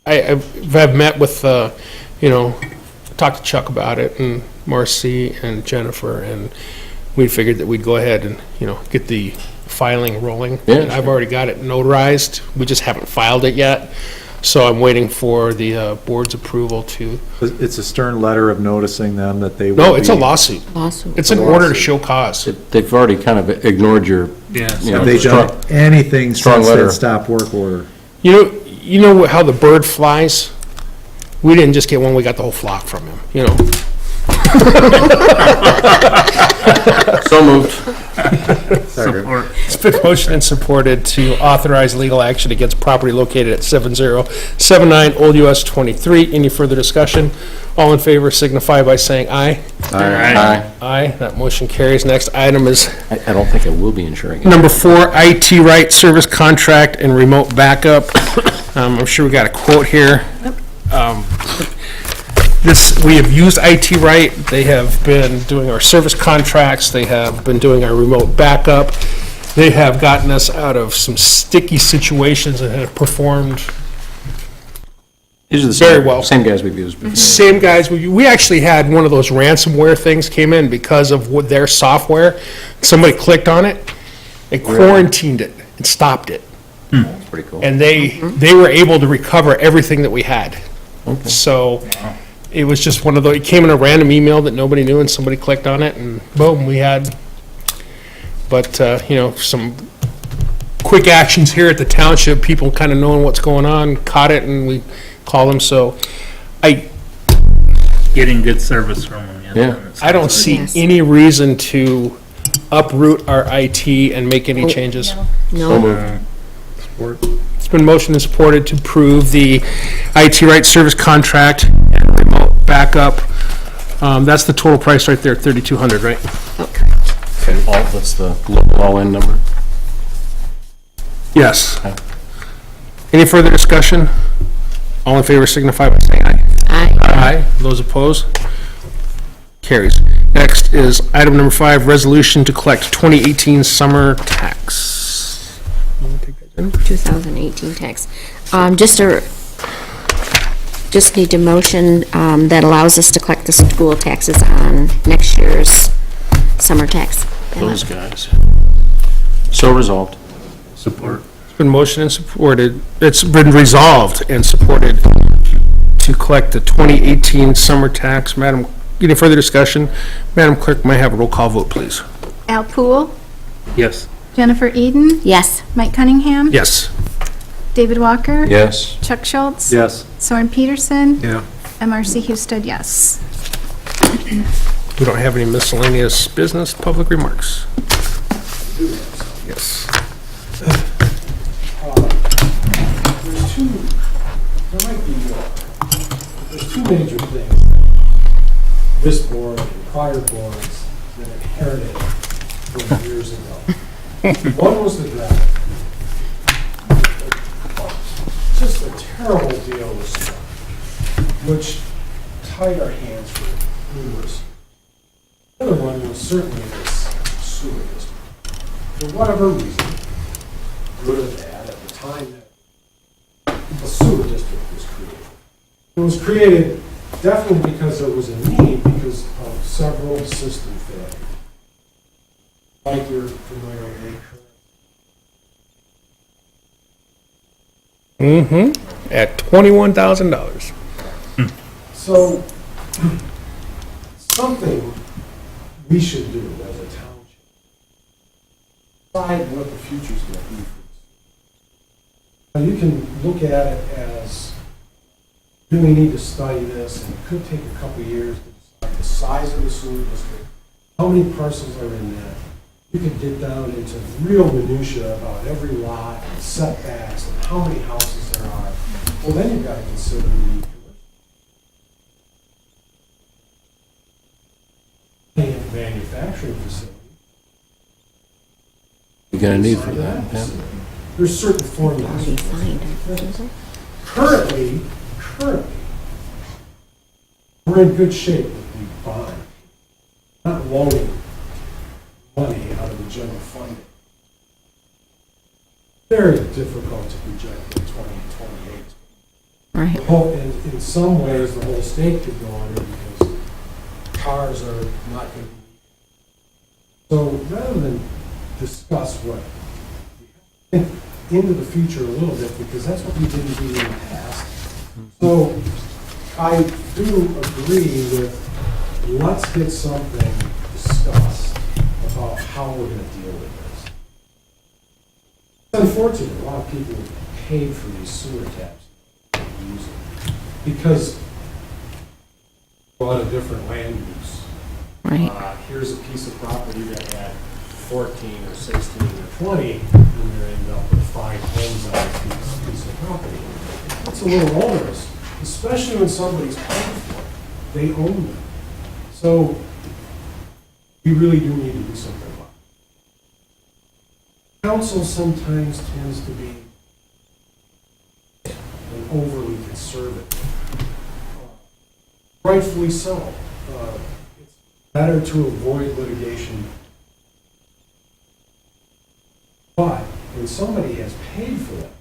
I've met with, talked to Chuck about it, and Marcy and Jennifer, and we figured that we'd go ahead and, get the filing rolling. Yeah, And I've already got it notarized, we just haven't filed it yet, so I'm waiting for the board's approval to, It's a stern letter of noticing them that they will no, it's a be- lawsuit. Lawsuit. It's an order to show cause. They've already kind of ignored your, Have they done strong- anything strong since letter. that stop work order? You know how the bird flies? We didn't just get one, we got the whole flock from him, So moved. It's been motioned and supported to authorize legal action against property located at 7079 Old US 23. Any further discussion? All in favor signify by saying aye. Aye. Aye, that motion carries. Next item is I don't think I will be insuring it. number 4, IT right service contract and remote backup. I'm sure we got a quote here. We have used IT right. They have been doing our service contracts. They have been doing our remote backup. They have gotten us out of some sticky situations and have performed These are the Very same, well. same guys we've used before. same guys. We actually had one of those ransomware things came in because of what their software. Somebody clicked on it, they quarantined it and stopped it. That's pretty cool. And they were able to recover everything that we had. So it was just one of those, it came in a random email that nobody knew, and somebody clicked on it, and boom, we had but, some quick actions here at the township, people kind of knowing what's going on, caught it, and we call them, so Getting good service from them, Yeah. I don't see Yes. any reason to uproot our IT and make any changes. So No, moved. It's been motioned and supported to approve the IT right service contract and remote backup. That's the total price right there, 3,200, right? okay. Okay, that's the global all-in number? Yes. Okay. Any further discussion? All in favor signify by saying aye. Aye. Aye. Those opposed? Carries. Next is item number 5, resolution to collect 2018 summer tax. You wanna take that, Jen? 2018 tax. Just need a motion that allows us to collect the school taxes on next year's summer tax. Those guys. So resolved. Support. It's been motioned and supported, it's been resolved and supported to collect the 2018 summer tax. Madam, any further discussion? Madam Clerk, may I have a roll call vote, please? Al Poole, Yes. Jennifer Eden, Yes. Mike Cunningham. Yes. David Walker. Yes. Chuck Schultz. Yes. Soren Peterson. Yeah. MRC Husted, yes. We don't have any miscellaneous business, public remarks. Yes. There's two major things this board and prior boards that inherited from years ago. One was the draft. Just a terrible deal with stuff, which tied our hands for numerous. The other one was certainly this sewer district. For whatever reason, good or bad, at the time that the sewer district was created. It was created definitely because there was a need because of several system failures. Like you're familiar with. At $21,000. So, something we should do as a township, decide what the future's going to be for this. Now, you can look at it as, do we need to study this, and it could take a couple of years to decide the size of the sewer district, how many parcels are in that. You could get down into real minutia about every lot and setbacks and how many houses there are. Well, then you've got to consider the manufacturing facility. You're gonna need for that, yeah. There's certain formulas. Already signed it, didn't they? Currently, we're in good shape with the bond. Not loaning money out of the general fund. Very difficult to project in 2028. Right. In some ways, the whole state could go under because cars are not going to be. So rather than discuss what, think into the future a little bit, because that's what we didn't do in the past. So I do agree with, let's get something discussed about how we're going to deal with this. It's unfortunate, a lot of people paid for these sewer taps. Because a lot of different land use. Right. Here's a piece of property that had 14 or 16 or 20, and you end up with 5 homes on a piece of property. That's a little onerous, especially when somebody's paying for it. They own them. So we really do need to do something about it. Council sometimes tends to be overly conservative. Rightfully so. It's better to avoid litigation. But when somebody has paid for them,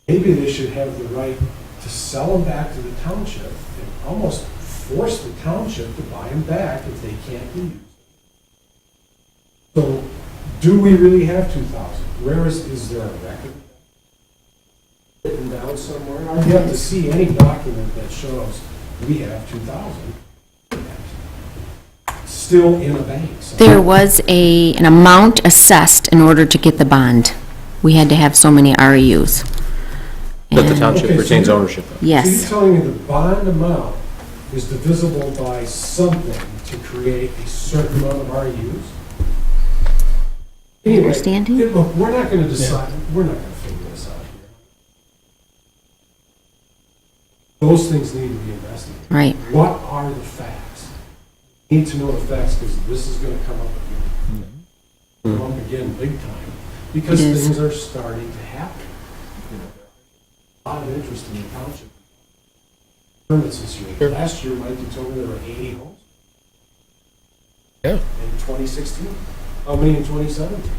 maybe they should have the right to sell them back to the township and almost force the township to buy them back if they can't be used. So, do we really have 2,000? Where is there a record? Written down somewhere? I'd have to see any document that shows we have 2,000. still in a bank. So There was an amount assessed in order to get the bond. We had to have so many REUs. That the And- township Okay, so retains you- ownership of. So you're Yes, telling me the bond amount is divisible by something to create a certain amount of RUs? Anyway, Understanding? Look, we're not gonna decide, we're not gonna figure this out here. Those things need to be investigated. right. What are the facts? Need to know the facts, because this is gonna come up again. Come up again big time, because It is. things are starting to happen. You know, there's a lot of interest in the township. Permits this year. Last year, Mike, you told me there were 80 homes Yeah. in 2016. How many in 2017?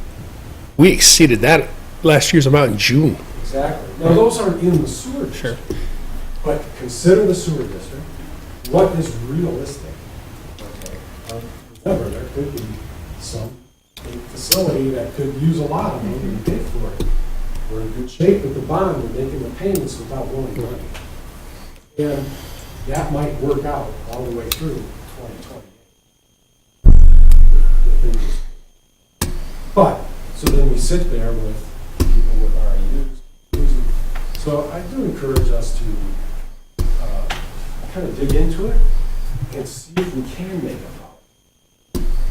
We exceeded that last year's amount in June. Exactly. Now, those aren't in the sewer district. But consider the sewer district. What is realistic? Okay. Remember, there could be some facility that could use a lot of money to pay for it. We're in good shape with the bond, we're making the payments without loaning money. And that might work out all the way through 2028. But, so then we sit there with people with REUs. So I do encourage us to kind of dig into it and see if we can make a problem.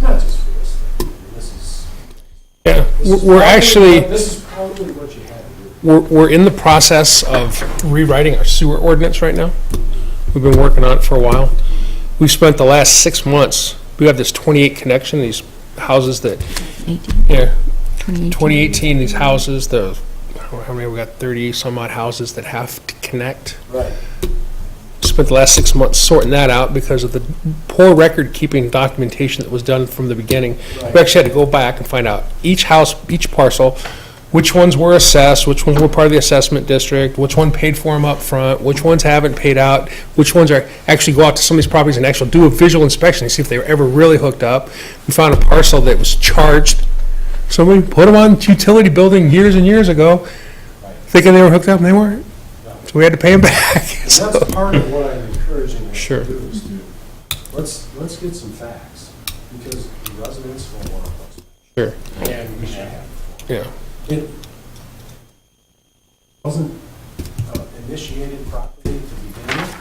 Not just for this thing. I mean, this is We're actually, This is probably what you had to do. we're in the process of rewriting our sewer ordinance right now. We've been working on it for a while. We've spent the last 6 months, we have this 28 connection, these houses that, 2018, these houses, how many, we got 30 some odd houses that have to connect. Right. Spent the last 6 months sorting that out because of the poor record-keeping documentation that was done from the beginning. Right. We actually had to go back and find out each house, each parcel, which ones were assessed, which ones were part of the assessment district, which one paid for them up front, which ones haven't paid out, which ones are, actually go out to some of these properties and actually do a visual inspection and see if they were ever really hooked up. We found a parcel that was charged. Somebody put them on utility building years and years ago, thinking they were hooked up, and they weren't. So we had to pay them back. And that's part of what I'm encouraging us Sure. to do is to, let's get some facts, because the residents will want those. Sure. And we should have. Yeah. It wasn't initiated properly to begin with.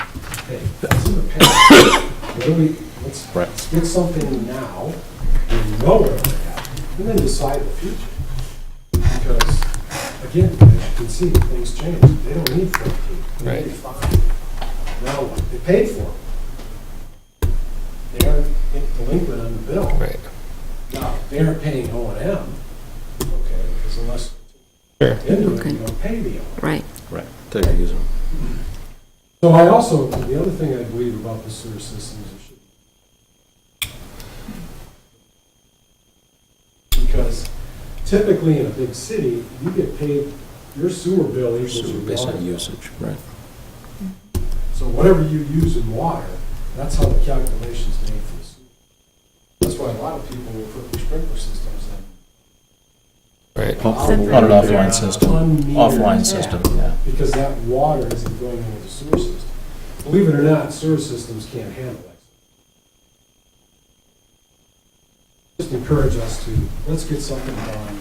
Hey, that's in the past. Really, let's get something now, and know where we're at, and then decide the future. Because, again, as you can see, things change. They don't need 14, they Right. need 5. Now what? They paid for them. They are delinquent on the bill. Right. Now, they aren't paying O&M, okay, because unless Sure. into it, you don't pay the O&M. Right. Right. They're gonna use them. So I also, the other thing I believe about the sewer system is it should. Because typically in a big city, you get paid, your sewer bill equals Sewer your based water on bill. usage, right. So whatever you use in water, that's how the calculation's made for the sewer. That's why a lot of people will put their sprinkler systems in. Right. Put it offline system, Unmetered. offline system, yeah. Because that water isn't going into the sewer system. Believe it or not, sewer systems can't handle that. Just encourage us to, let's get something done.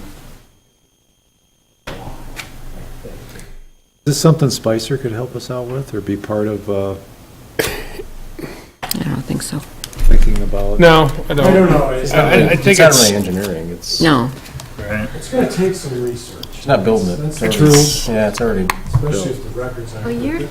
Is this something Spicer could help us out with, or be part of I don't think so. thinking about? No, I don't. I don't know. It's I think It's not it's, really engineering, it's, No. it's gonna take some research. it's not building it. That's It's true. already- Yeah, it's already Especially if the records aren't. Well, you're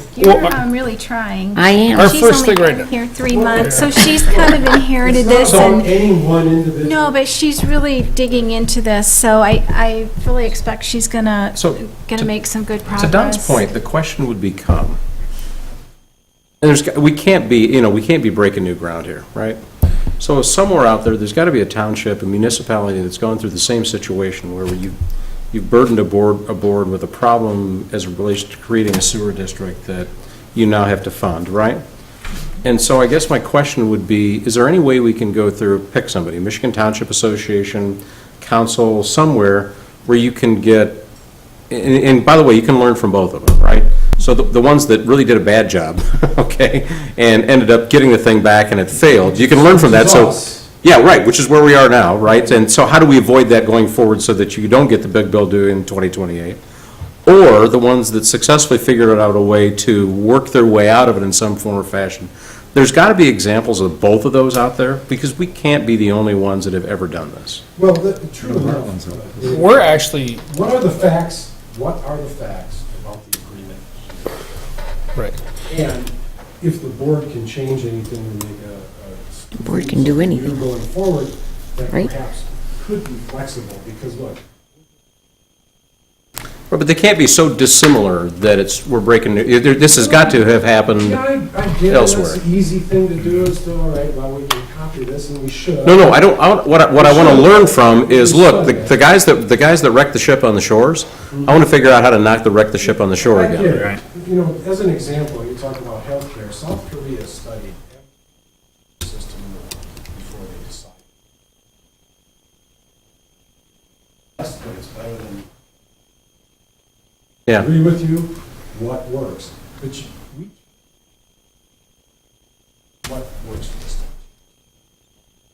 Well, really trying. I am. Our She's first only thing right been now- here 3 months, so she's kind of inherited It's this not about and, any one individual. no, but she's really digging into this, so I fully expect she's gonna to- make some good progress. To Don's point, the question would become, and we can't be breaking new ground here, right? So somewhere out there, there's got to be a township, a municipality that's going through the same situation where you've burdened a board with a problem as it relates to creating a sewer district that you now have to fund, right? And so I guess my question would be, is there any way we can go through, pick somebody, Michigan Township Association, council, somewhere where you can get, and by the way, you can learn from both of them, right? So the ones that really did a bad job, okay, and ended up getting the thing back and it failed, you can learn from that, so. Yeah, right, which is where we are now, right? And so how do we avoid that going forward so that you don't get the big bill due in 2028? Or the ones that successfully figured out a way to work their way out of it in some form or fashion? There's got to be examples of both of those out there, because we can't be the only ones that have ever done this. Well, true enough. We're actually, What are the facts about the agreement? right. And if the board can change anything and make a. The board can do anything. Going forward, that Right. perhaps could be flexible, because look, But they can't be so dissimilar that we're breaking, this has got to have happened yeah, I get it, elsewhere. that's the easy thing to do, is to, all right, well, we can copy this and we should. No, I don't, what I want to learn from is, look, the guys that wreck the ship on the shores, I want to figure out how to not wreck the ship on the shore I get again. it. Right. You know, as an example, you talk about healthcare, South Korea studied every system in the world before they decided. Yes, but it's better than. Yeah. Agree with you, what works, but what works for this town?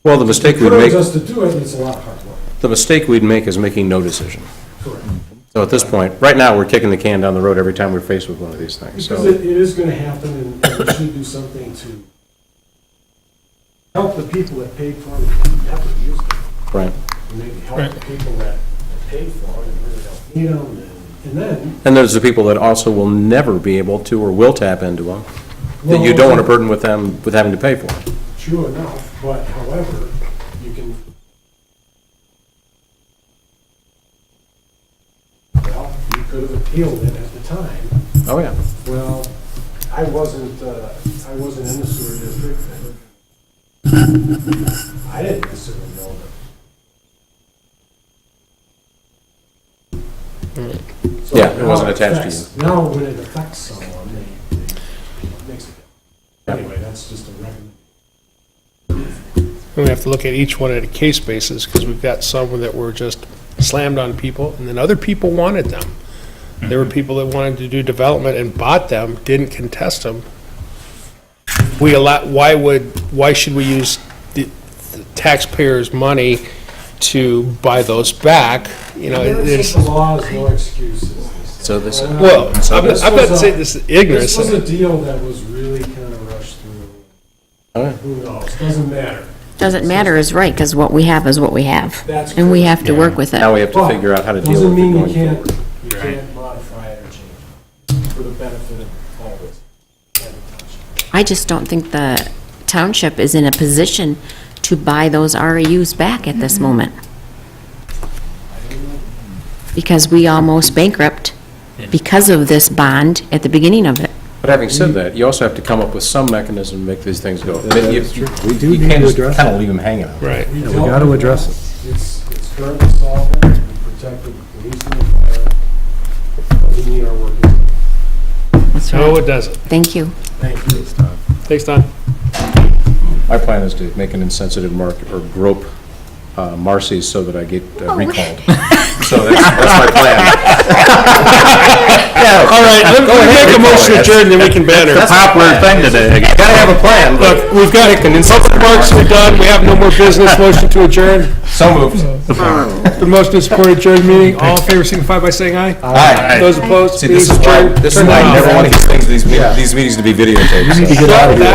Well, the mistake we'd Encourage make, us to do it, it's a lot of hard work. the mistake we'd make is making no decision. Correct. So at this point, right now, we're kicking the can down the road every time we're faced with one of these things, Because so. it is gonna happen, and we should do something to help the people that paid for it and never used it. Right. And maybe help the people that paid for it and really don't need them, and then. And there's the people that also will never be able to or will tap into them, that you don't want to burden with them, with having to pay for them. True enough, but however, you can. Well, you could have appealed it at the time. Oh, yeah. Well, I wasn't in the sewer district. I didn't necessarily know that. So Yeah, it now wasn't attached to affects- Now, when it affects someone, it makes it. Anyway, that's just a recommendation. We have to look at each one at a case basis, because we've got some that were just slammed on people, and then other people wanted them. There were people that wanted to do development and bought them, didn't contest them. Why should we use the taxpayers' money to buy those back? You know, There's it's, the law is no excuses. So this, well, I'm not saying this is ignorance. This was a deal that was really kind of rushed through. Oh, yeah. Who knows? Doesn't matter. Doesn't matter is right, because what we have is what we have. That's And we correct. have to work with now it. we have to But figure out how to deal doesn't with it mean going you can't, forward. you can't modify it or change it for the benefit of all this. and the township. I just don't think the township is in a position to buy those REUs back at this moment. Because we almost bankrupt because of this bond at the beginning of it. But having said that, you also have to come up with some mechanism to make these things go. That is true. We do You need can't to just address kind it. of leave them hanging out. Right. Yeah, we got to address it. It's currently solvent, we protected the police and the fire. Doesn't mean our work is. That's No, right. it doesn't. Thank you. Thank you. Thanks, Don. My plan is to make an insensitive mark or grope Marcy's so that I get recalled. So that's my plan. All right, let me make a motion to adjourn, then we can banner. That's a popular thing today. Gotta have a plan. Look, we've got public works, we're done, we have no more business, motion to adjourn. So moved. The motion to support adjourned meeting, all in favor signify by saying aye. Aye. Those opposed, See, meeting this is is why adjourned. I never want these meetings to be videotaped. We need to get out of here.